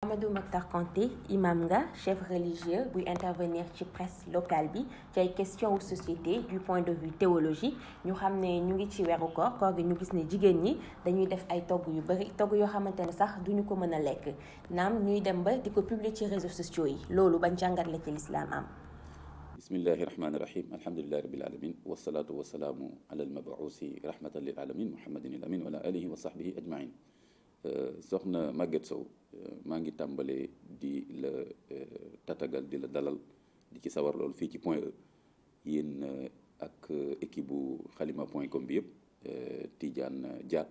Amadou Mokhtar Kanté imam nga chef religieux buy intervenir ci presse locale bi ci ay question wu société du point de vue théologique ñu xam ne ñu ngi ci weeru koor gi ñu gis ne jigéen ñi dañuy def ay togg yu bëri togg yoo xamante ne sax duñu ko mën a lekk naam ñuy dem ba di ko publier ci réseaux sociaux yi loolu ban jàngat la ci lislaam am. bismillahi rahmaani rahim alhamdulillahi rabbil alamin wasalaatu wasalaamu ala almabuusi rahmatan lil alamin muhammadin al amin wa ala alihi wa sahbihi ajmain soxna Maguette Sow maa ngi tàmbalee di la tatagal di la dalal di ci sawar lool fii ci Point E yéen ak équipe bu xalima.com bi yëpp Tidiane Dia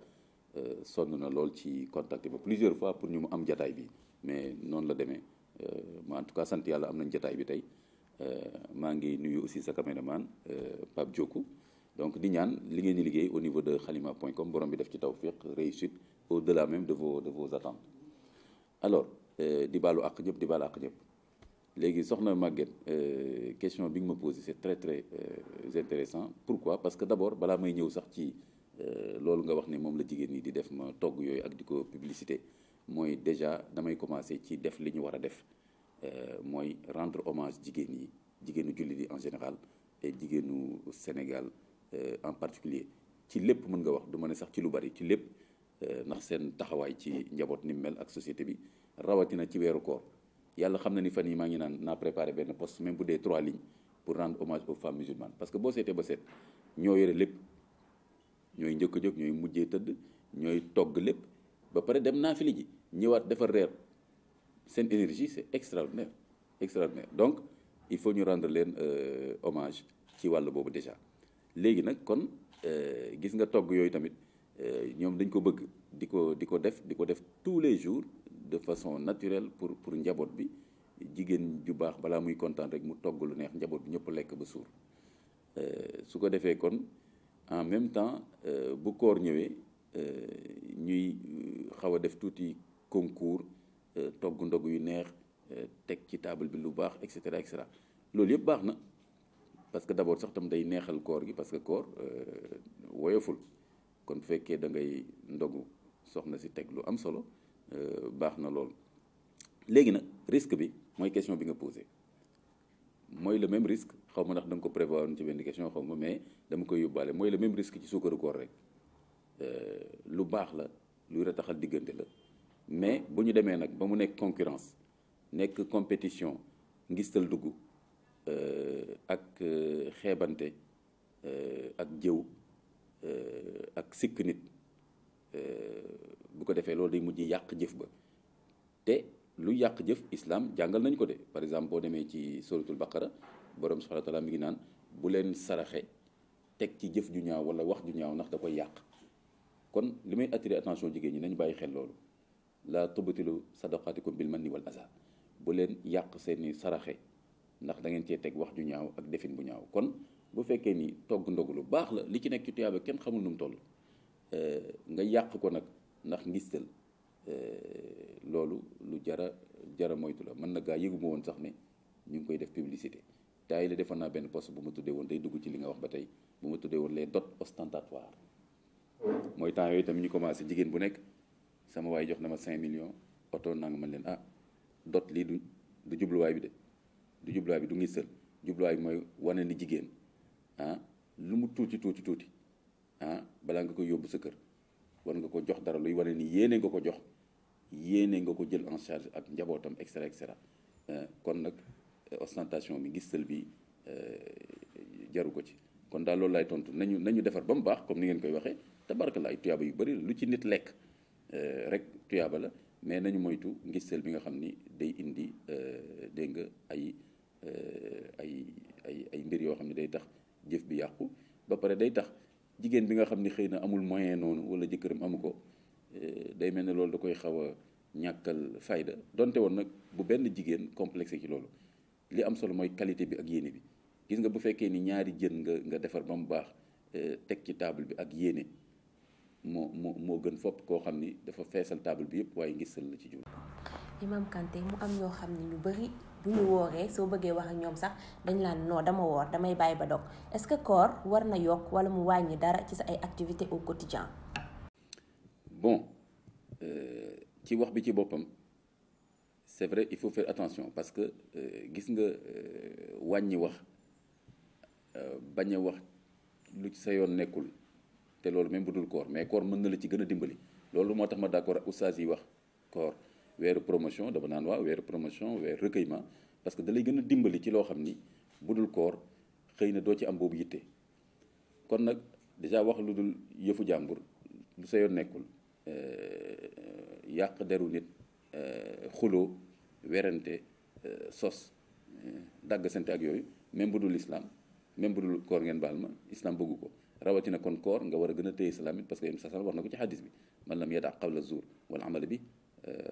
sonn na lool ci contacté ba plusieurs fois pour ñu mu am jataay bi mais noonu la demee ma en tout cas sant yàlla am nañ jataay bi tey maa ngi nuyu aussi sa caméraman Pape Diokou donc di ñaan li ngeen di liggéey au niveau de xalima.com borom bi def ci tawfiq réussite au-delà même de vos attentes alors di baalu àq ñëpp di baalu àq ñëpp léegi soxna Maguette question bi nga ma posé c'est très très intéressant pourquoi parce que d'abord balaa may ñëw sax ci loolu nga wax ne moom la jigéen ñi di def ma togg yooyu ak di ko publicité mooy déjà damay commencer ci def li ñu war a def mooy rendre hommage jigéen yi jigéenu jullit yi en général et jigéenu Sénégal en particulier ci lépp mën nga wax du ma ne sax ci lu bari ci lépp ndax seen taxawaay ci njaboot ni mel ak société bi rawatina ci weeru koor yàlla xam na ni fan yi maa ngi naan naa préparé benn poste même bu dee 3 lignes pour rendre hommage aux femmes musulmanes parce que boo seetee ba seet ñoo yore lépp ñooy njëkk a jóg ñooy mujjee tëdd ñooy togg lépp ba pare dem naa fi li ji ñëwaat defar reer seen énergie c'est extraordinaire donc il faut ñu rendre leen hommage ci wàll boobu déjà léegi nag kon gis nga togg yooyu tamit ñoom dañ ko bëgg di ko def tous les jours de façon naturelle pour njaboot bi jigéen ju baax balaa muy kontaan rek mu togg lu neex njaboot bi ñëpp lekk ba suur su ko defee kon en même temps bu koor ñëwee ñuy xaw a def tuuti concours togg ndog yu neex teg ci table bi lu baax et cetera loolu yëpp baax na parce que d'abord sax tam day neexal koor gi parce que koor woyoful kon fekkee da ngay ndogu soxna si teg lu am solo baax na lool. léegi nag risque bi mooy question bi nga posé mooy le même risque xaw ma ndax da nga ko prévoir ci benn question xaw ma mais dama koy yóbbaale mooy le même risque ci suukaru koor rek lu baax la luy rataxal diggante la mais bu ñu demee nag ba mu nekk concurrence nekk compétition ngistal dugg ak xeebante ak jëw ak sikk nit bu ko defee loolu day mujj yàq jëf ba te lu yàq jëf islam jàngal nañ ko de par exemple boo demee ci suratul baqara borom subhanahu wa taala mi ngi naan bu leen saraxe teg ci jëf ju ñaaw wala wax ju ñaaw ndax da koy yàq kon li may attirer attention jigéen ñi nañu bàyyi xel loolu la tubtilu sadaqatikum bil manni wal aza bu leen yàq seeni saraxe ndax da ngeen cee teg wax ju ñaaw ak defin bu ñaaw kon bu fekkee ni togg ndogu lu baax la li ci nekk ci tuyaaba kenn xamul nu mu toll nga yàq ko nag ndax ngistal loolu lu jara moytu la mën na gaa yëgu ma woon sax ne ñu ngi koy def publicité taay la defoon naa benn poste bu ma tuddee woon day dugg ci li nga wax ba tey bu ma tuddee woon les dots ostentatoires mooy temps yooyu tamit ñu commencé jigéen bu nekk sama waay jox na ma 5 millions oto naa nga mën leen dot lii du jubluwaay bi de du jubluwaay bi du ngistal jubluwaay bi mooy wane ni jigéen lu mu tuuti balaa nga koy yóbbu sa kër war nga ko jox dara luy wane ni yéene nga ko jox yéene nga ko jël en charge ak njabootam et cetera kon nag ostentation bi ngistal bi jaru ko ci kon daal loolu laay tontu nañu defar ba mu baax comme ni ngeen koy waxee tabaraka ay tuyaaba yu bëri lu ci nit lekk rek tuyaaba la mais nañu moytu ngistal bi nga xam ni day indi dégg nga ay mbir yoo xam ne day tax jëf bi yàqu ba pare day tax jigéen bi nga xam ni xëy na amul moyen noonu wala jëkkëram amu ko day mel ne loolu da koy xaw a ñàkkal fayda donte woon nag bu benn jigéen complexé ci loolu li am solo mooy qualité bi ak yéene bi gis nga bu fekkee ni ñaari jën nga defar ba mu baax teg ci table bi ak yéene moo gën fopp koo xam ni dafa feesal table bi yëpp waaye ngistal la ci jur. Imam Kanté mu am ñoo xam ne ñu bari bu ñu wooree soo bëggee wax ak ñoom sax dañ laan non dama woor damay bàyyi ba dog est-ce que koor war na yokk wala mu wàññi dara ci sa ay activités au quotidien. bon ci wax bi ci boppam c'est vrai, il faut faire attention parce que gis nga wàññi wax bañ a wax lu ci sa yoon nekkul te loolu même bu dul koor mais koor mën na la ci gën a dimbali loolu moo tax ma d'accord ak oustaz yi wax koor weeru promotion dama naan waaw weeru promotion weeru recueillement parce que da lay gën a dimbali ci loo xam ni bu dul koor xëy na doo ci am boobu yitte kon nag déjà wax lu dul yëfu jàmbur lu sa yoon nekkul yàq deru nit xuloo werante sos dagg sante ak yooyu même bu dul islam même bu dul koor ngeen baal ma islam bëggu ko rawatina kon koor nga war a gën a téye islam it parce que yéen sa wax na ko ci xadis bi man lam yada qawla zuur wal amala bi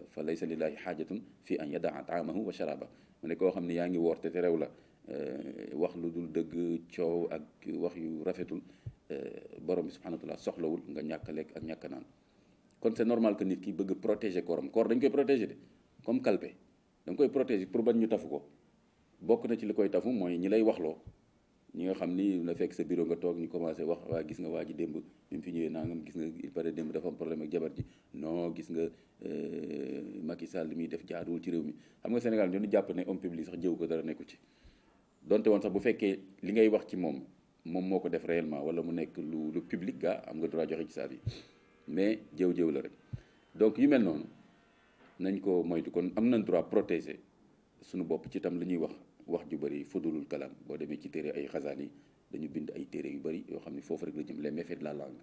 fa laysa lillahi xaajatun fi an yadaa taamahu wa sharaba mu ne koo xam ne yaa ngi woor te rew la wax lu dul dëgg coow ak wax yu rafetul borom bi subhanahu wa taala soxlawul nga ñàkk lekk ak ñàkk naan kon c'est normal que nit ki bëgg protéger kooram koor dañ koy protéger de comme kalpe da nga koy protéger pour bañ ñu tafu ko bokk na ci li koy tafu mooy ñi lay waxloo ñi nga xam ni la fekk sa bureau nga toog ñu commencé wax waa gis nga waa ji démb bi mu fi ñëwee nangam gis nga il paraît démb dafa am problème ak jabar ji non gis nga Macky Sall li muy def jaaduwul ci réew mi xam nga Sénégal ñoo ñu jàpp ne homme public sax jëw ko dara nekku ci donte woon sax bu fekkee li ngay wax ci moom moo ko def réellement wala mu nekk lu public gaa am nga droit joxe ci saa bi mais jëw la rek donc yu mel noonu nañ ko moytu kon am nañ droit protéger suñu bopp ci tam li ñuy wax ju bëri fudulul kalam boo demee ci téere ay xasaan yi dañu bind ay téere yu bëri yoo xam ne foofu rek la jëm les méfaits de la langue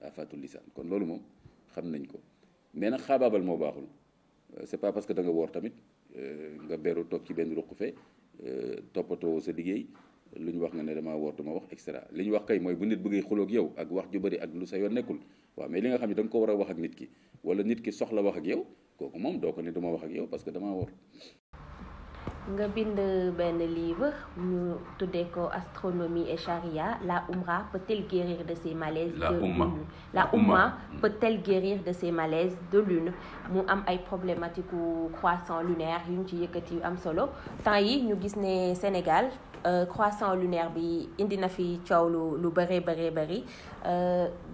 afatul lisan kon loolu moom xam nañ ko mais nag xaabaabal moo baaxul c'est pas parce que da nga woor tamit nga beru toog ci benn ruq fee toppatoo sa liggéey lu ñu wax nga ne damaa woor dama wax et cetera li ñu wax kay mooy bu nit bëggee xuloo ak yow ak wax ju bëri ak lu sa yoon nekkul waaw mais li nga xam ne da nga ko war a wax ak nit ki wala nit ki soxla wax ak yow kooku moom doo ko ne dama wax ak yow parce que damaa woor. nga bind benn livre ñu tuddee ko astronomie et charia la Oumra peut-elle guérir de ses malaises la Oumma peut-elle guérir de ses malaises de lune mu am ay problématique u croissant lunaire yu ñu ci yëkkati yu am solo temps yi ñu gis ne Sénégal croissant lunaire bi indi na fi coow lu bëri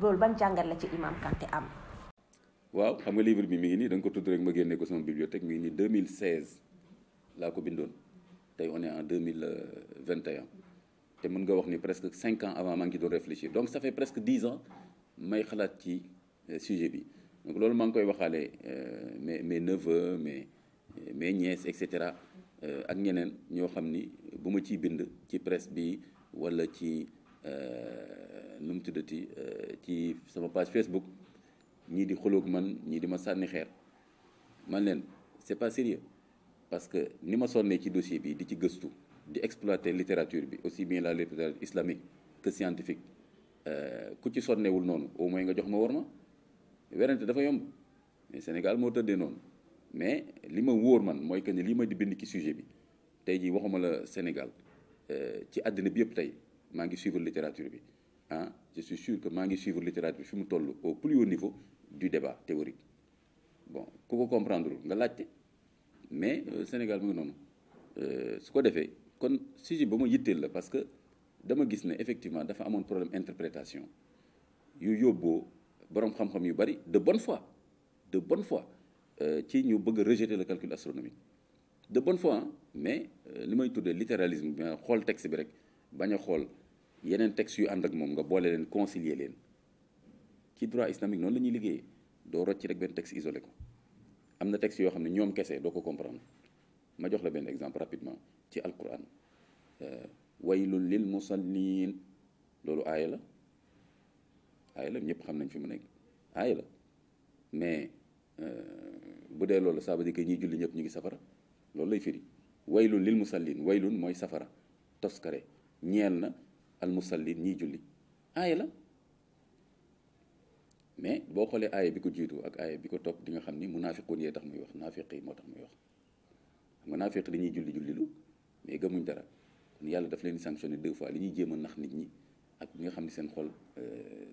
loolu ban jàngat la ci Imam Kanté am. waaw xam nga livre bi mi ngi nii da nga ko tudd rek ma génne ko sama bibliothèque mi ngi nii 2016 laa ko bindoon tey on est en 2021 te mën nga wax ni presque 5 ans avant maa ngi ci doon réfléchir donc ça fait presque 10 ans may xalaat ci sujet bi donc loolu maa ngi koy waxaale mes neveux mes nièces et cetera ak ñeneen ñoo xam ni bu ma ciy bind ci presse bi wala ci nu mu tuddati ci sama page Facebook ñii di xoloog man ñii di ma sànni xeer man leen c'est pas sérieux parce que ni ma sonnee ci dossier bi di ci gëstu di exploiter littérature bi aussi bien la littérature islamique que scientifique ku ci sonnewul noonu au moins nga jox ma war ma werante dafa yomb mais Sénégal moo tëddee noonu mais li ma wóor man mooy que ni li ma di bind ci sujet bi tey jii waxuma la Sénégal ci àddina bi yëpp tey maa ngi suivre littérature bi je suis sûr que maa ngi suivre littérature bi fi mu toll au plus haut niveau du débat théorique bon ku ko comprendre nga laajte mais Sénégal mu ngi noonu su ko defee kon sujet ba ma yitteel la parce que dama gis ne effectivement dafa amoon problème interprétation yu yóbboo boroom xam-xam yu bari de bonne foi ci ñu bëgg a rejeter le calcul astronomique de bonne foi mais li may tuddee littéralisme bi xool texte bi rek bañ a xool yeneen texte yu ànd ak moom nga boole leen concilier leen ci droit islamique noonu la ñuy liggéeyee doo rocc rek benn texte isolé ko am na texte yoo xam ne ñoom kese doo ko comprendre ma jox la benn exemple rapidement ci alquran waylun lil musallin loolu aaya la ñëpp xam nañ fi mu nekk aaya la mais bu dee loolu ça veut dire que ñiy julli ñëpp ñu ngi safara loolu lay firi waylun lil musallin waylun mooy safara toskare ñeel na al musallin ñiy julli aaya la mais boo xoolee aaya bi ko jiitu ak aaya bi ko topp di nga xam ni munaafiqun yee tax muy wax naafiq yi moo tax muy wax xam nga naafiq dañuy julli mais gëmuñ dara kon yàlla daf leen di sanctionné 2 fois li ñuy jéem a nax nit ñi ak ñi nga xam ni seen xol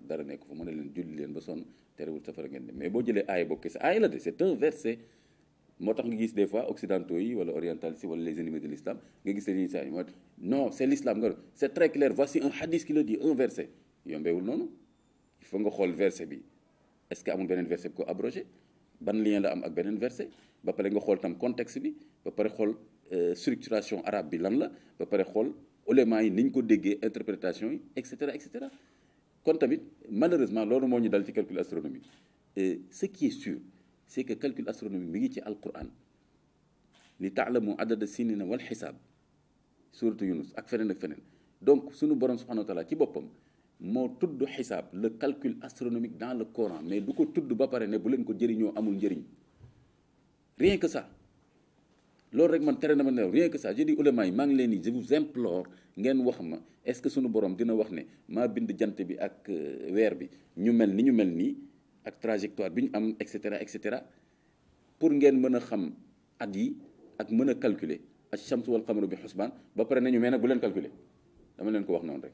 dara nekk fa mën na leen julli leen ba sonn terewul safara ngeen dem mais boo jëlee aaya boobu kese aaya la de c'est un verset moo tax nga gis des fois occidentaux yi wala orientalistes yi wala les ennemis de l'islam nga gis dañuy saa moo non c'est l'islam nga c'est très clair voici un hadith qui le dit un verset yombeewul noonu il faut nga xool verset bi est-ce que amul beneen verset bu ko abrogé ban lien la am ak beneen verset ba pare nga xool tam contexte bi ba pare xool structuration arabe bi lan la ba pare xool ulama yi ni ñu ko déggee interprétation yi et cetera et cetera. kon tamit malheureusement loolu moo ñu dal ci calcul astronomique ce qui est sûr c'est que calcul astronomique mi ngi ci alquran li taalamu adada sinina wal xisaab suratu Yunus ak feneen ak feneen. donc suñu borom subhanahu wa taala ci boppam moo tudd xisaab le calcul astronomique dans le Coran mais du ko tudd ba pare ne bu leen ko jëriñoo amul njëriñ rien que ça loolu rek man tere na ma ne rien que ça je dis ulama yi maa ngi leen di je vous implore ngeen wax ma est-ce que suñu borom dina wax ne maa bind jant bi ak weer bi ñu mel nii ak trajectoire bi ñu am et cetera pour ngeen mën a xam at yi ak mën a calculer ash-shamsu wal qamaru bi husban ba pare nañu mais nag bu leen calculer dama leen ko wax noonu rek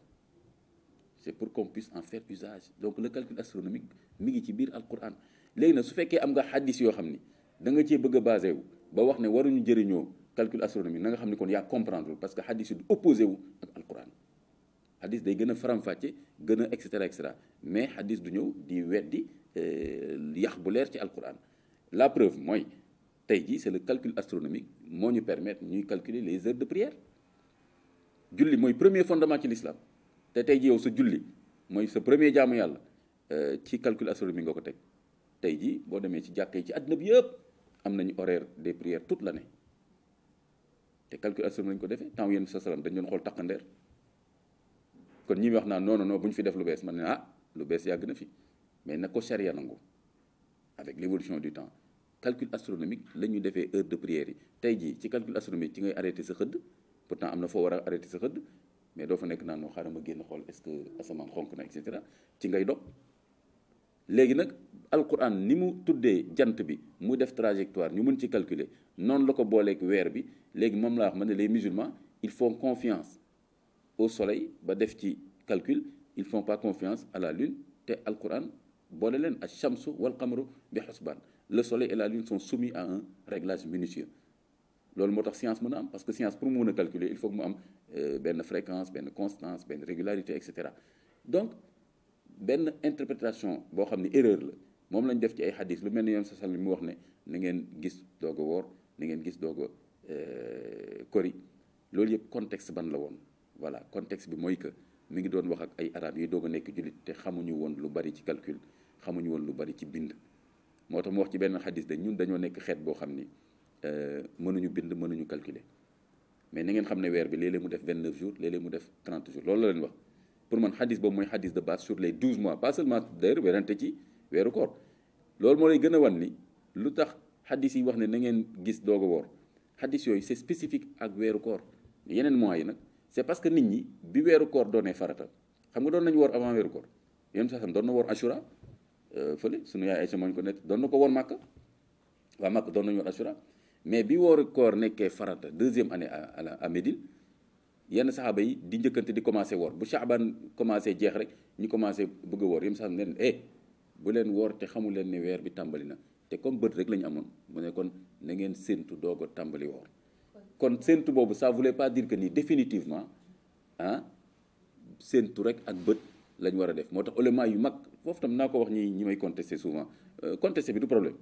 c'est pour qu'on puisse en faire usage donc le calcul astronomique mi ngi ci biir alquran léegi nag su fekkee am nga xaddis yoo xam ni da nga cee bëgg a basé wu ba wax ne waruñu jëriñoo calcul astronomique na nga xam ni kon yaa comprendre parce que xaddis yi du opposé wu ak alquran xaddis day gën a faram-fàcce gën a et cetera mais xaddis du ñëw di weddi yax bu leer ci alquran la preuve mooy tey jii c'est le calcul astronomique moo ñu permettre ñuy calculer les heures de prière julli mooy premier fondement ci l'islam te tey jii yow sa julli mooy sa premier jaamu yàlla ci calcul astronomique nga ko teg tey jii boo demee ci jàkka yi ci àddina bi yëpp am nañu horaire des prières toute l'année te calcul astronomique lañu ko defee temps yéen sa salam dañ doon xool takkandeer kon ñi wax naa non bu ñu fi def lu bees man ne lu bees yàgg na fi mais na ko charia nangu avec l'évolution du temps calcul astronomique la ñu defee heure de prière yi tey jii ci calcul astronomique ci ngay arrêté sa xëdd pourtant am na foo war a arrêté sa xëdd mais doo fa nekk naan noo xaaral ma génn xool est-ce que asamaan xonk na et cetera ci ngay dog léegi nag alquran ni mu tuddee jant bi mu def trajectoire ñu mën ci calculer noonu la ko booleeg weer bi léegi moom laa wax ma ne les musulmans ils font confiance au soleil ba def ci calcul ils font pas confiance à la lune te alquran boole leen ash-shamsu wal qamaru bi husban le soleil et la lune sont soumis à un réglage minutieux loolu moo tax science mën a am parce que science pour mu mën a calculer il faut que mu am benn fréquence benn constance benn régularité et cetera donc benn interprétation boo xam ne erreur la moom lañ def ci ay xadis lu mel ni yoon sa sal mu wax ne na ngeen gis doog a woor na ngeen gis doog a kori loolu yëpp contexte ban la woon voilà contexte bi mooy que mi ngi doon wax ak ay arab yi doog a nekk jullit te xamuñu woon lu bari ci calcul xamuñu woon lu bari ci bind moo tax mu wax ci benn xadis de ñun dañoo nekk xeet boo xam ni mënuñu bind mënuñu calculer mais na ngeen xam ne weer bi léeg-léeg mu def 29 jours léeg-léeg mu def 30 jours loolu la leen wax pour man xadis boobu mooy xadis de base sur les 12 mois pas seulement d'ailleurs werante ci weeru koor loolu moo lay gën a wan ni lu tax xadis yi wax ne na ngeen gis doog a woor xadis yooyu c'est spécifique ak weeru koor yeneen mois yi nag c'est parce que nit ñi bi weeru koor doonee farata xam nga doon nañu woor avant weeru koor yéen saa sam doon na woor Ashura fële sunu yaay Aïcha moo ñu ko net doon na ko woor Makka waa Makka doon nañu woor Ashura mais bi wooru koor nekkee farata deuxième année à Médine yenn saxaaba yi di njëkkante di commencé woor bu Shaaban commencé jeex rek ñu commencé bëgg a woor yém sax ne leen bu leen woor te xamul leen ne weer bi tàmbali na te comme bët rek la ñu amoon mu ne kon na ngeen séentu doog a tàmbali woor kon séentu boobu ça voulait pas dire que ni définitivement séentu rek ak bët la ñu war a def moo tax ulama yu mag foofu tam naa ko wax ñi may contester souvent contester bi du problème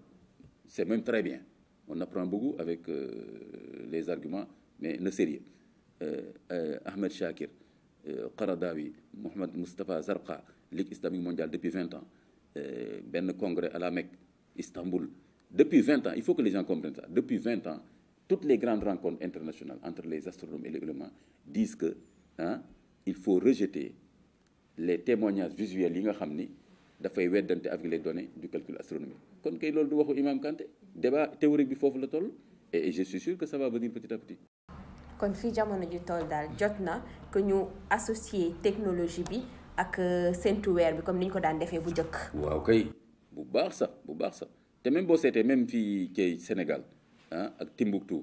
c'est même très bien on apprend beaucoup avec les arguments mais le sérieux Ahmed Shakir Qaradawi Mohamed Moustapha Zarqa Ligue islamique mondiale depuis 20 ans benn congrès à la Mecque Istanbul depuis 20 ans il faut que les gens comprennent ça depuis 20 ans toutes les grandes rencontres internationales entre les astronomes et les ulémas disent que il faut rejeter les témoignages visuels yi nga xam ni dafay weddante avec les données du calcul astronomique kon kay loolu du waxu Imam Kanté débat théorique bi foofu la toll et je suis sûr que ça va venir petit à petit. kon fii jamono ji toll daal jot na que ñu associer technologie bi ak séntu weer bi comme ni ñu ko daan defee bu njëkk. waaw kay bu baax sax te même boo seetee même fii ci Sénégal ak Timbuktu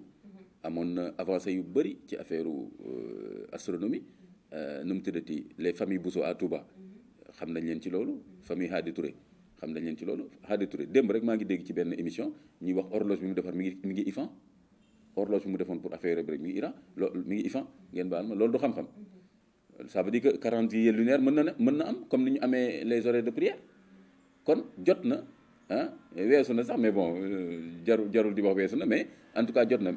amoon na avancé yu bëri ci affaire astronomie nu mu tuddati les familles Bousso à Touba xam nañ leen ci loolu famille Hadi Touré xam nañ leen ci loolu Hadi Touré démb rek maa ngi dégg ci benn émission ñuy wax horloge bi mu defar mi ngi IFAN horloge bi mu defoon pour affaire rek mi ngi Iran mi ngi IFAN ngeen baal ma loolu du xam-xam ça veut dire que calendrier lunaire mën na am comme ni ñu amee les horaires de prière kon jot na weesu na sax mais bon jarul di wax weesu na mais en tout cas jot na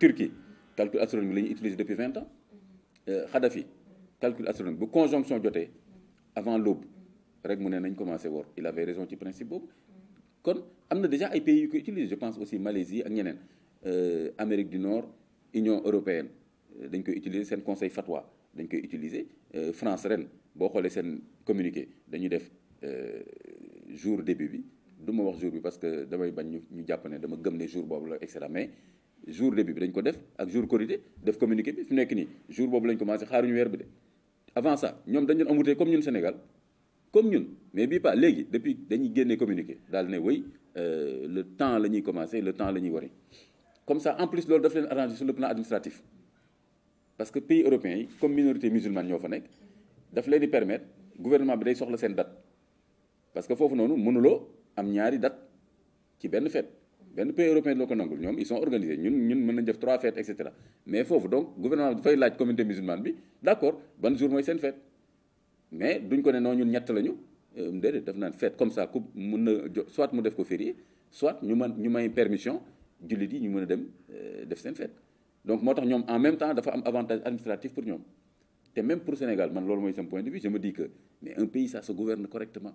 Turquie calcul astronomique la ñuy utiliser depuis 20 ans Kadhafi calcul astronomique bu conjonction jotee avant l'aube rek mu ne nañ commencé wor il avait raison ci principe boobu kon am na déjà ay pays yu ko utiliser je pense aussi Malaisie ak ñeneen Amérique du Nord Union européenne dañ koy utiliser seen conseil fatwa dañ koy utiliser France ren boo xoolee seen communiqué dañuy def jour début bi du ma wax jour bi parce que damay bañ ñu jàpp ne dama gëm ne jour boobu la et cetera mais jour début bi dañ ko def ak jour Korité def communiqué bi fi nekk nii jour boobu lañ commencé xaaruñu weer bi de avant ça ñoom dañu doon amutee comme ñun Sénégal comme ñun mais bii pas léegi depuis dañuy génnee communiqué daal ne wéy le temps la ñuy commencé le temps la ñuy wari comme ça en plus loolu daf leen arrangé sur le plan administratif parce que pays européens yi comme minorité musulmane ñoo fa nekk daf leen di permettre gouvernement bi day soxla seen date parce que foofu noonu mënuloo am ñaari date ci benn fête benn pays européen loo ko nangul ñoom ils sont organisés ñun mën nañ def 3 fêtes et cetera mais foofu donc gouvernement bi dafay laaj communauté musulmane bi d'accord ban jour mooy seen fête mais duñ ko ne non ñun ñett lañu déedéet daf naan fête comme ça ku mun na soit mu def ko férié soit ñu may permission jullit yi ñu mën a dem def seen fête donc moo tax ñoom en même temps dafa am avantage administratif pour ñoom te même pour Sénégal man loolu mooy sama point de vue je me dis que mais un pays ça se gouverne correctement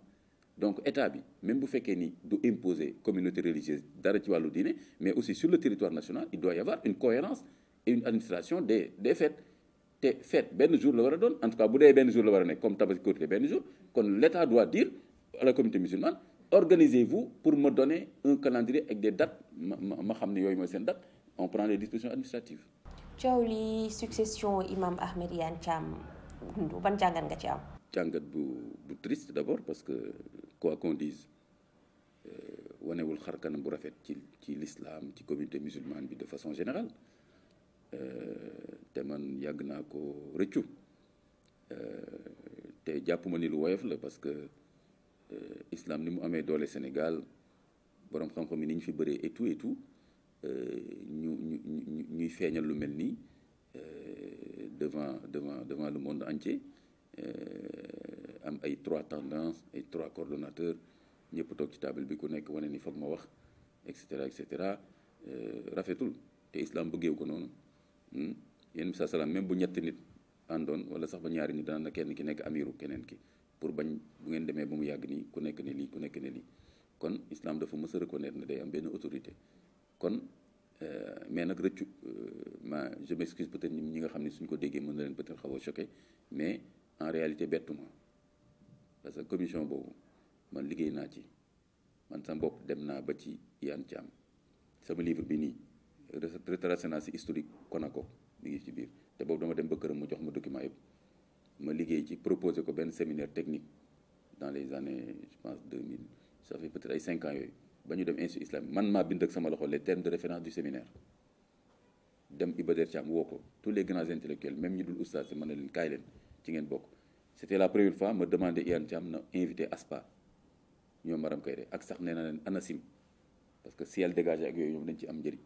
donc état bi même bu fekkee ni du imposer communauté religieuse dara ci wàllu diine mais aussi sur le territoire national il doit y avoir une cohérence et une administration des fêtes te fête benn jour la war a doon en tout cas bu dee benn jour la war a nekk comme Tabaski Korité benn jour kon l'état doit dire à la communauté musulmane organisez-vous pour me donner un calendrier avec des dates ma xam ne yooyu mooy seen date on prend les dispositions administratives. coow li succession imam Ahmed Iyane Thiam ban jàngat nga ci am. jàngat bu triste d'abord parce que quoi qu'on dise wanewul xar kanam bu rafet ci l'islam ci communauté musulmane bi de façon générale te man yàgg naa ko rëccu te jàppuma ni lu woyof la parce que islam ni mu amee doole Sénégal borom xam-xam yi ni ñu fi bëree et tout ñuy feeñal lu mel nii devant le monde entier am ay 3 tendances ay 3 coordonnateurs ñëpp toog ci table bi ku nekk wane ni foog ma wax et cetera rafetul te islam bëggeewu ko noonu yéen bi salaam même bu ñetti nit àndoon wala sax ba ñaari nit daan na kenn ki nekk amiru keneen ki pour bañ bu ngeen demee ba mu yàgg nii ku nekk ne lii ku nekk ne lii kon islam dafa mës a reconnaître ne day am benn autorité kon mais nag rëccu je m'excuse peut-être ñi nga xam ne suñ ko déggee mën na leen peut-être xaw a choqué mais en réalité bettuma parce que commission boobu man liggéey naa ci man sama bopp dem naa ba ci Iyane Thiam sama livre bi nii retracé naa si historique Konako mi ngi ci biir te boobu dama dem ba këram mu jox ma document yëpp ma liggéey ci proposé ko benn séminaire technique dans les années je pense 2000 ça fait peut-être ay 5 ans yooyu ba ñu dem institut islamique man maa bind ak sama loxo les termes de référence du séminaire dem Iba Der Thiam woo ko tous les grands intellectuels même ñi dul oustaz mën na leen kaay leen ci ngeen bokk c'était la première fois ma demandé Iyane Thiam na invité ASPA ñoom Maram Kayre ak sax nee na leen ANACIM parce que ciel dégagé ak yooyu ñoom dañ ci am njëriñ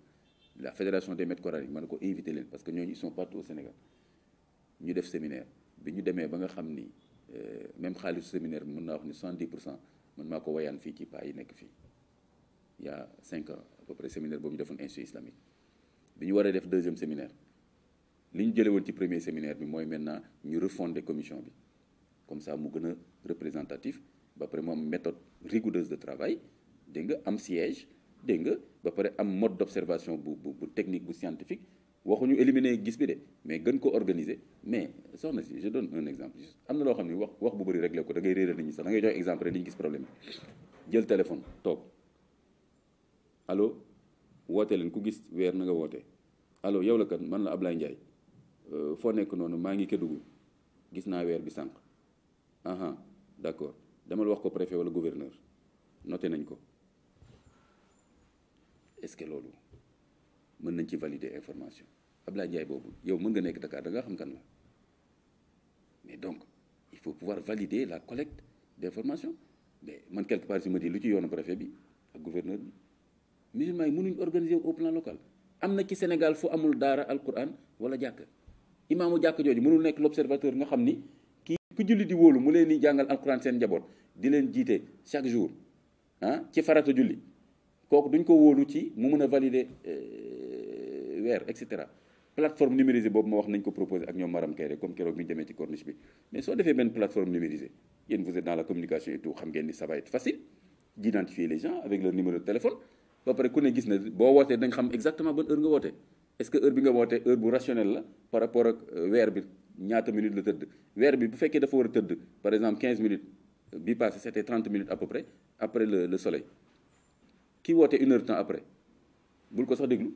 la fédération des maîtres coraniques ma ne ko invité leen parce que ñooñu ils sont partout au Sénégal ñu def séminaire bi ñu demee ba nga xam ni même xaalisu séminaire bi mën naa wax ni 70% man maa ko wayaan fii ci paa yi nekk fii il y a 5 ans à peu près séminaire boobu ñu defoon institut islamique bi ñu waree def deuxième séminaire li ñu jëlee woon ci premier séminaire bi mooy maintenant ñu refonder commission bi comme ça mu gën a représentatif ba pare mu am méthode rigoureuse de travail dégg nga am siège dégg nga ba pare am mode d'observation bu technique bu scientifique waxuñu éliminer gis bi de mais gën ko organiser mais soxna si je donne un exemple am na loo xam ne wax bu bëri réglé ko da ngay réeral nit ñi sax da ngay joxe exemple rek dañu gis problème bi jël téléphone toog allo woote leen ku gis weer na nga woote allo yow la kan man la Ablaye Ndiaye foo nekk noonu maa ngi Kédougou gis naa weer bi sànq aha d'accord demal wax ko préfet wala gouverneur noté nañ ko est-ce que loolu mën nañ ci valider information Ablaye Ndiaye boobu yow mën nga nekk Dakar da nga xam kan la mais donc il faut pouvoir valider la collecte d'informations mais man quelque part je me dis lu ci yoonu préfet bi ak gouverneur bi musulmans yi mënuñ organiser au plan local am na ci Sénégal fu amul daara alquran wala jàkk imaamu jàkk jooju mënul nekk l'observateur nga xam ni kii ku julli di wóolu mu leen di jàngal alquran seen njaboot di leen jiite chaque jour ci farata julli kooku duñ ko wóolu ci mu mën a valider weer et cetera. Plateforme numérisée boobu ma wax nañ ko proposer ak ñoom Maram Kayre comme keroog bi ñu demee ci corniche bi mais soo defee benn plateforme numérisée yéen vous êtes dans la communication et tout xam ngeen ni ça va être facile d'identifier les gens avec leur numéro de téléphone ba pare ku ne gis na boo wootee dañ xam exactement ban heure nga wootee est-ce que heure bi nga wootee heure bu rationnel la par rapport ak weer bi ñaata minutes la tëdd weer bi bu fekkee dafa war a tëdd par exemple 15 minutes bi passé c'était 30 minutes à peu près après le soleil ki woote 1 heure de temps après bul ko sax déglu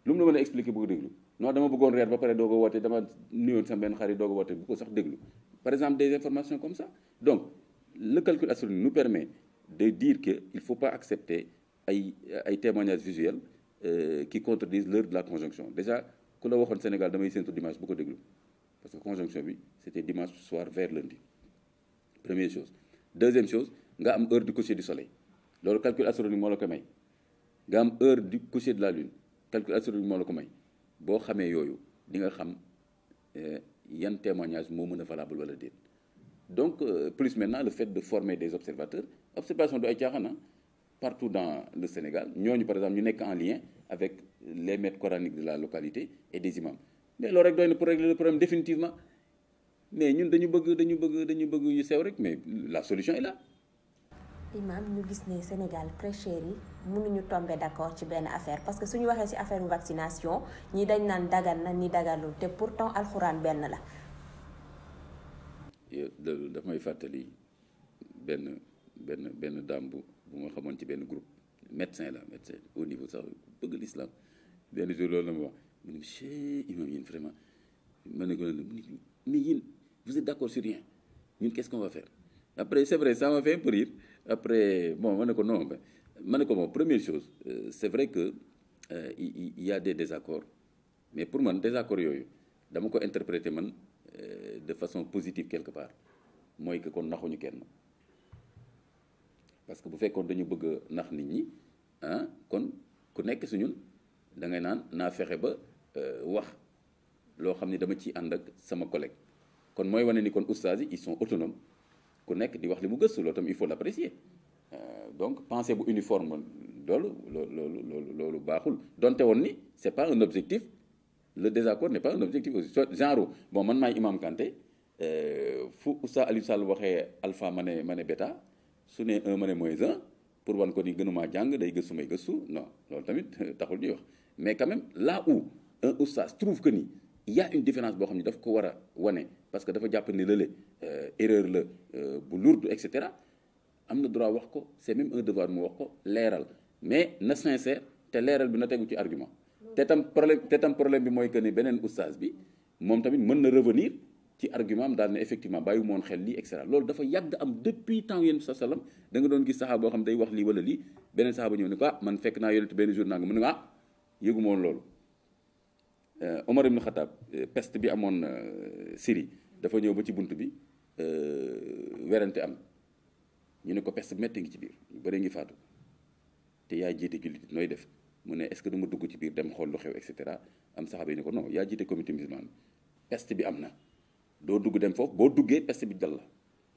lu mu la mën a expliquer bu ko déglu non dama bëggoon reer ba pare doo ko woote dama nuyoon sama benn xarit doo ko woote bu ko sax déglu par exemple des informations comme ça. Donc le calcul astronomique nous permet de dire que il faut pas accepter ay témoignages visuels qui contredisent l'heure de la conjonction. Déjà ku la waxoon Sénégal damay séntu dimanche bu ko déglu parce que conjonction bi c'était dimanche soir vers lundi. Première chose. Deuxième chose nga am heure du coucher du soleil loolu calcul astronomique moo la ko may nga am heure du coucher de la lune calcul astronomique moo la ko may boo xamee yooyu di nga xam yan témoignage moo mën a valable wala déet. Donc plus maintenant le fait de former des observateurs observation du ay caaxaan partout dans le Sénégal ñooñu par exemple ñu nekk en lien avec les maîtres coraniques de la localité et des imams mais loolu rek doy na pour régler le problème définitivement mais ñun dañu bëgg yu sew rek mais la solution est là. Imam ñu gis ne Sénégal prêcheurs yi mënuñu tomber d'accord ci benn affaire parce que suñu waxee ci affaire vaccination ñi dañ naan dagan na ni daganul te pourtant alxuraan benn la. daf may fàttali benn dame bu ma xamoon ci benn groupe médecin au niveau sax bëgg l'islam benn jour loolu la ma wax mu ne monsieur imam yéen vraiment ma ne ko mais yéen vous êtes d'accord sur rien ñun qu'est-ce qu'on va faire après c'est vrai ça m'a fait un peu rire après bon ma ne ko non ma ne ko bon première chose c'est vrai que il y a des désaccords mais pour man désaccords yooyu dama ko interpréter man de façon positive quelque part mooy que kon naxuñu kenn parce que bu fekkoon dañu bëgg a nax nit ñi kon ku nekk su ñun da ngay naan naa fexe ba wax loo xam ni dama ciy ànd ak sama collègue kon mooy wane ni kon oustaz yi ils sont autonomes ku nekk di wax li mu gëstu loolu tam il faut l'apprécier donc pensée bu uniforme loolu baaxul donte woon ni c'est pas un objectif. Le désaccord n'est pas un objectif aussi genre bon man maay Imam Kanté fu Oustaz Aliou Sall waxee alpha ma ne bêta su ne 1 ma ne -1 pour wan ko ni gënumaa jàng day gëstu may gëstu non loolu tamit taxul ñuy wax mais quand même là où un oustaz trouve que ni il y a une différence boo xam ne daf ko war a wane parce que dafa jàpp ni lële erreur la bu lourde et cetera am na droit wax ko c'est même un devoir mu wax ko leeral mais na sincère te leeral bi na tegu ci argument. te tam problème bi mooy que ni beneen oustaz bi moom tamit mën na revenir ci argument am daal ne effectivement bàyyi moon xel lii et cetera loolu dafa yàgg am depuis temps yonent sa sallam da nga doon gis saxaaba boo xam day wax lii wala lii beneen saxaaba ñëw ne ko man fekk naa yonent benn jour naa nga mu ne yëgu moon loolu. Omar ibn Khattab peste bi amoon Syrie dafa ñëw ba ci bunt bi werante am ñu ne ko peste bi métti ngi ci biir ñu bëri ngi faatu te yaa jiite jullit nooy def. mu ne est-ce que du ma dugg ci biir dem xool lu xew et cetera am saxaaba yi ne ko non yaa jiite comité musulman peste bi am na doo dugg dem foofu boo duggee peste bi dal la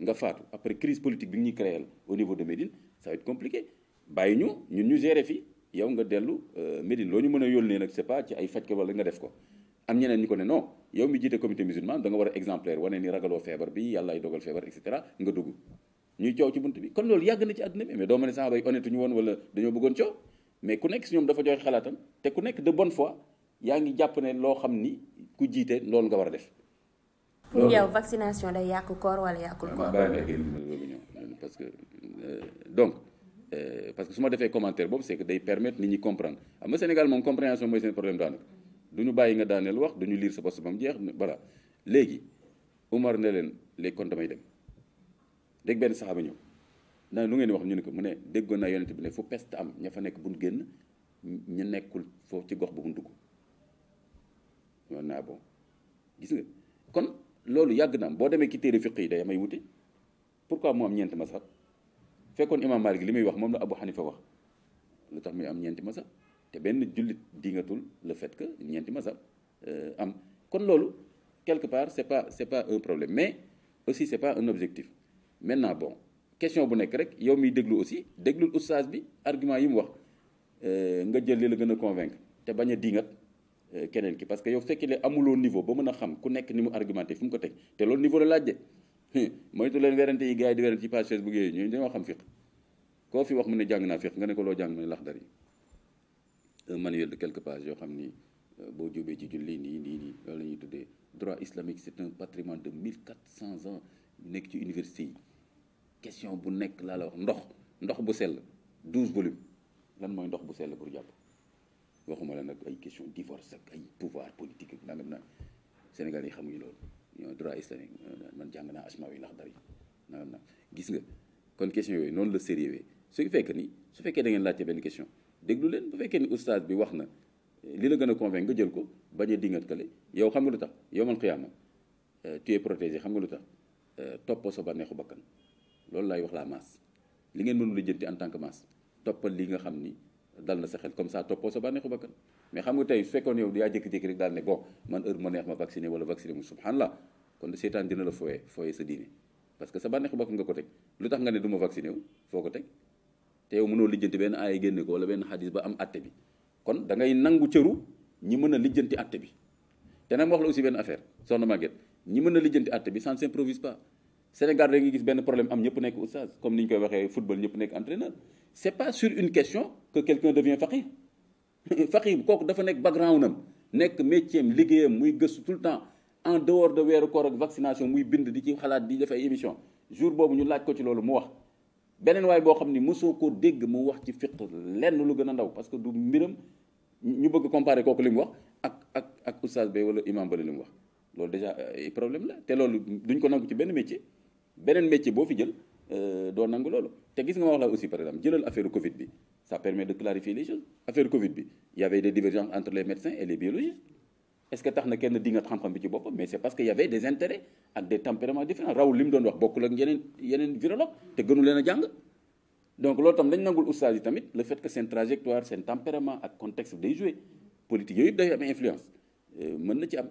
nga faatu après crise politique bi ñuy créer au niveau de Médine ça va être compliqué bàyyi ñun ñu gérer fii yow nga dellu Médine loo ñu mën a yónnee nag c'est pas ci ay faj ko wala nga def ko am ñeneen ñu ko ne non yow mi jiite comité musulman da nga war a exemplaire wane ni ragaloo feebar bi yàlla ay dogal feebar et cetera nga dugg ñuy coow ci bunt bi kon loolu yàgg na ci àdduna bi mais doo ma ne saxaaba yi honnête ñu woon wala dañoo bëggoon coow mais ku nekk si ñoom dafa joxe xalaatam te ku nekk de bonne foi yaa ngi jàpp ne loo xam ni ku jiite loolu nga war a def. pour yow vaccination day yàqu koor wala yàqul koor. parce que donc parce que su ma defee commentaire boobu c'est que day permettre nit ñi comprendre xam nga Sénégal moom compréhension mooy seen problème daanaka du ñu bàyyi nga daaneel wax du ñu lire sa poste ba mu jeex voilà léegi Umar ne leen léegi kon damay dem dégg benn saxaaba ñëw. naa lu ngeen di wax ñu ne ko mu ne déggoon naa yonent bi ne fu peste am ña fa nekk buñ génn ñu nekkul foofu ci gox bu mu dugg naa bon gis nga kon loolu yàgg na am boo demee ci téere fiq yi day amay wute pourquoi mu am ñeenti mazhab fekkoon imam Malik li muy wax moom la Abu Hanifa wax lu tax muy am ñeenti mazhab te benn jullit dingatul le fait que ñeenti mazhab am kon loolu quelque part c'est pas un problème mais aussi c'est pas un objectif maintenant bon question bu nekk rek yow miy déglu aussi déglul oustaz bi argument yi mu wax nga jël li la gën a convaincre te bañ a dingat keneen ki parce que yow fekkee ne amuloo niveau ba mën a xam ku nekk ni mu argumenté fi mu ko teg te loolu niveau la laaj de moytu leen werante yi gars yi di werante ci page Facebook yooyu ñooñu dañoo xam fiq koo fi wax mu ne jàng naa fiq nga ne ko loo jàng mu ne Laxdari un manuel de quelques pages yoo xam ni boo jóbee ci julli nii loolu la ñuy tuddee droit islamique c'est un patrimoine de 1400 ans nekk ci université yi question bu nekk laa la wax ndox bu sell 12 volumes lan mooy ndox bu sell pour jàpp waxuma la nag ay question divorce ak ay pouvoir politique ak nangam nag Sénégal yi xamuñu loolu ñoo droit islamique man jàng naa asma wi Laxdari nangam nag gis nga kon question yooyu noonu la sérieux su fekkee ni su fekkee da ngeen laajte benn question déglu leen bu fekkee ni oustaz bi wax na li la gën a convaincre nga jël ko bañ a dingat kale yow xam nga lu tax yow man xiyaama tu es protégé xam nga lu tax toppoo sa bànneexu bakkan loolu laay wax la masse li ngeen mënul lijjanti en tant que masse toppal li nga xam ni dal na sa xel comme ça toppoo sa bànneexu bakkan mais xam nga tey su fekkoon yow yaa jékki-jékki rek daal ne bon man heure ma neex ma vacciné wala vacciné mu subhanallah kon seetaan dina la fooyee sa diine parce que sa bànneexu bakkan nga ko teg lu tax nga ne du ma vacciné wu foo ko teg te yow mënoo lijjanti benn aaya génne ko wala benn xadis ba am atte bi kon da ngay nangu cëru ñi mën a lijjanti atte bi te nag ma wax la aussi benn affaire soxna Maguette ñi mën a lijjanti atte bi ça ne s'improvise pas Sénégal da nga gis benn problème am ñëpp nekk oustaz comme ni ñu koy waxee football ñëpp nekk entraîneur c'est pas sur une question que quelqu'un devient faqih faqih kooku dafa nekk background am nekk métier am liggéeyam muy gëstu tout le temps en dehors de weeru koor ak vaccination muy bind di ci xalaat di def ay émission jour boobu ñu laaj ko ci loolu mu wax beneen waay boo xam ni mosoo koo dégg mu wax ci fiqh lenn lu gën a ndaw parce que du mbiram ñu bëgg comparer kooku li mu wax ak oustaz bay wala imam bale li mu wax loolu déjà problème la te loolu duñ ko nangu ci benn métier beneen métier boo fi jël doo nangu loolu te gis nga ma wax la aussi par exemple jëlal affaire Covid bi ça permet de clarifier les choses affaire Covid bi il y avait des divergences entre les médecins et les biologistes est-ce que tax na kenn dingat xam-xam bi ci boppam mais c'est parce que y avait des intérêts ak des tempéraments différents raw li mu doon wax bokkul ak yeneen virologue te gënu leen a jàng donc loolu tam dañ nangul oustaz yi tamit le fait que seen trajectoire seen tempérament ak contexte day joué politique yooyu yëpp day am influence mën na ci am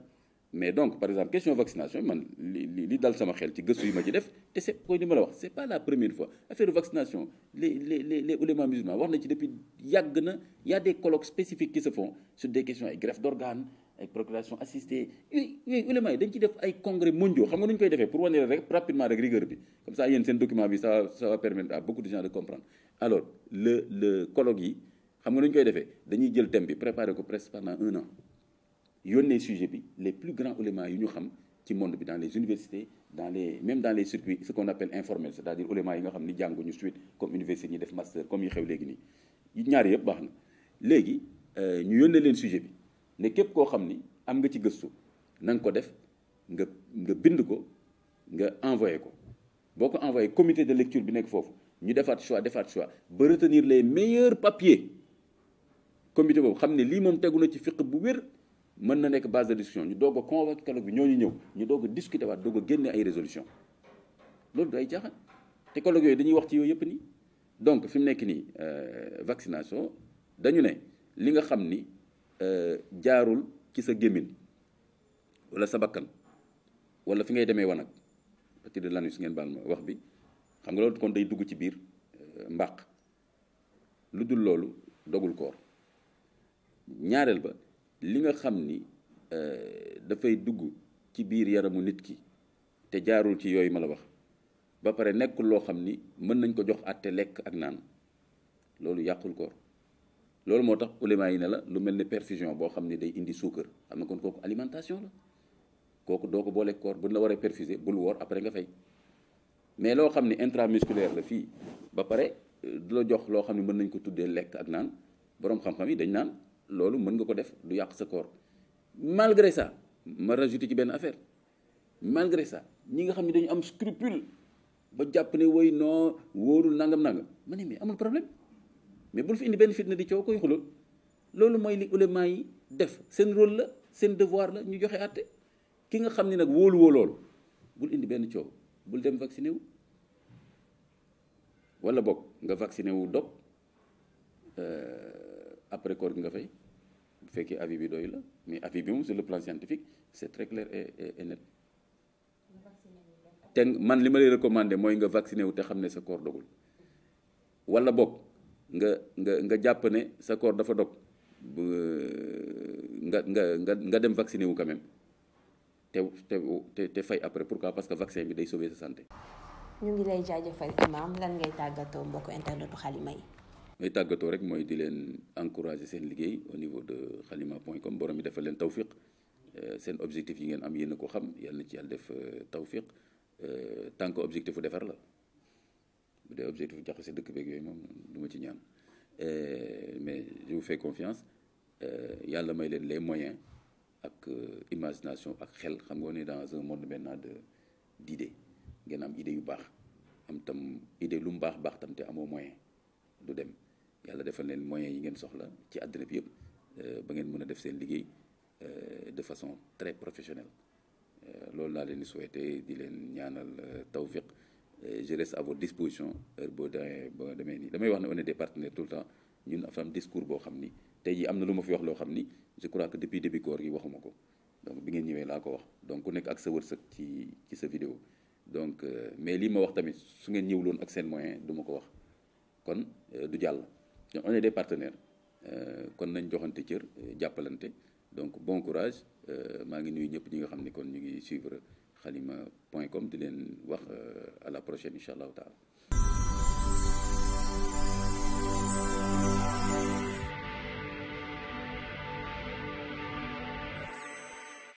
mais donc par exemple question vaccination man li dal sama xel ci gëstu yi ma ci def te c'est koy li ma la wax c'est pas la première fois affaire vaccination les oulémas musulmans wax na ci depuis yàgg na y a des colloques spécifiques qui se font sur des questions ay greffe d'organes ay procréation assistée yooyu oulémas yi dañ ci def ay congrès mondiaux xam nga nu ñu koy defee pour wane rek rapidement rek rigueur bi comme ça yéen seen document bi ça va permettre à beaucoup de gens de comprendre alors le colloque yi xam nga nu ñu koy defee dañuy jël thème bi préparer ko presque pendant 1 an yónnee sujet bi les plus grands oulémas yu ñu xam ci monde bi dans les universités même dans les circuits ce qu'on appelle informel c'est-à-dire oulémas yi nga xam ni jànguñu suite comme université ñi def master comme yi xew léegi nii ñaari yëpp baax na léegi ñu yónnee leen sujet bi ne képp koo xam ni am nga ci gëstu na nga ko def nga bind ko nga envoyé ko boo ko envoyé comité de lecture bi nekk foofu ñu defaat choix ba retenir les meilleurs papiers comité boobu xam ne lii moom tegu na ci fiqh bu wér mën na nekk base de discussion ñu doog a convoqué colloque bi ñooñu ñëw ñu doog a discuter waat doog a génne ay résolution loolu du ay jaaxal te colloque yooyu dañuy wax ci yooyu yëpp nii donc fi mu nekk nii vaccination dañu ne li nga xam ni jaarul ci sa gémmiñ wala sa bakkan wala fi ngay demee wanag partie de l'anus ngeen baal ma wax bi xam nga loolu kon day dugg ci biir mbàq lu dul loolu dogul koor ñaareel ba li nga xam ni dafay dugg ci biir yaramu nit ki te jaarul ci yooyu ma la wax ba pare nekkul loo xam ni mën nañ ko jox àtte lekk ak naan loolu yàqul koor loolu moo tax ulama yi ne la lu mel ne perfusion boo xam ni day indi suukar xam na kon kooku alimentation la kooku doo ko boole koor buñ la waree perfuser bul woor après nga fay mais loo xam ni intramusculaire la fii ba pare du la jox loo xam ni mën nañ ko tuddee lekk ak naan boroom xam-xam yi dañ naan loolu mën nga ko def du yàq sa koor malgré ça ma rajouté ci benn affaire malgré ça ñi nga xam ne dañu am scrupule ba jàpp ne woy non wóorul nangam ma ne mais amul problème mais bul fi indi benn fitna di coow koy xulul loolu mooy li ulama yi def seen rôle la seen devoir la ñu joxe àtte ki nga xam ni nag wóoluwoo loolu bul indi benn coow bul dem vacciné wu wala boog nga vacciné wu dog après koor gi nga fay bu fekkee avis bi doy la mais avis bi moom sur le plan scientifique c'est très clair et net te man li ma lay recommander mooy nga vacciné wu te xam ne sa koor dogul wala boog nga jàpp ne sa koor dafa dog nga dem vacciné wu quand même te fay après. Pourquoi? Parce que vaccin bi day sauver sa santé. ñu ngi lay jaajëfal imam, lan ngay tàggatoo mbokku internetu xalima yi. may tàggatoo rek mooy di leen encourager seen liggéey au niveau de xalima.com. borom mi defal leen tawfiq, seen objectif yi ngeen am yéen a ko xam, yàlla na ci yàlla def tawfiq. Tant que objectif bu defar la, bu dee objectif bu jaxase dëkk beeg yooyu moom du ma ci ñaan, mais je vous fais confiance. Yàlla may leen les moyens ak imagination ak xel. Xam nga on est dans un monde maintenant d'idées. Ngeen am idée yu baax, am tam idée lu mu baax baax tam te amoo moyen du dem. Yàlla defal leen moyens yi ngeen soxla ci àddina bi yëpp ba ngeen mën a def seen liggéey de façon très professionnelle. Loolu laa leen di souhaité, di leen ñaanal tawfiq. Je reste à votre disposition heure boo demee nii. Damay wax ne on est des partenaires tout le temps. Ñun dafa am discours boo xam ni tey jii am na lu ma fi wax loo xam ni je crois que depuis début koor gi waxuma ko, donc bi ngeen ñëwee laa ko wax. Donc ku nekk ak sa wërsëg ci sa vidéo. Donc mais lii ma wax tamit su ngeen ñëwuloon ak seen moyen du ma ko wax, kon du jàll. On est des partenaires, kon nañ joxante cër, jàppalante. Donc bon courage. Maa ngi nuyu ñëpp ñi nga xam ni kon ñu ngi suivre xalima.com di leen wax à la prochaine incha allahu taala.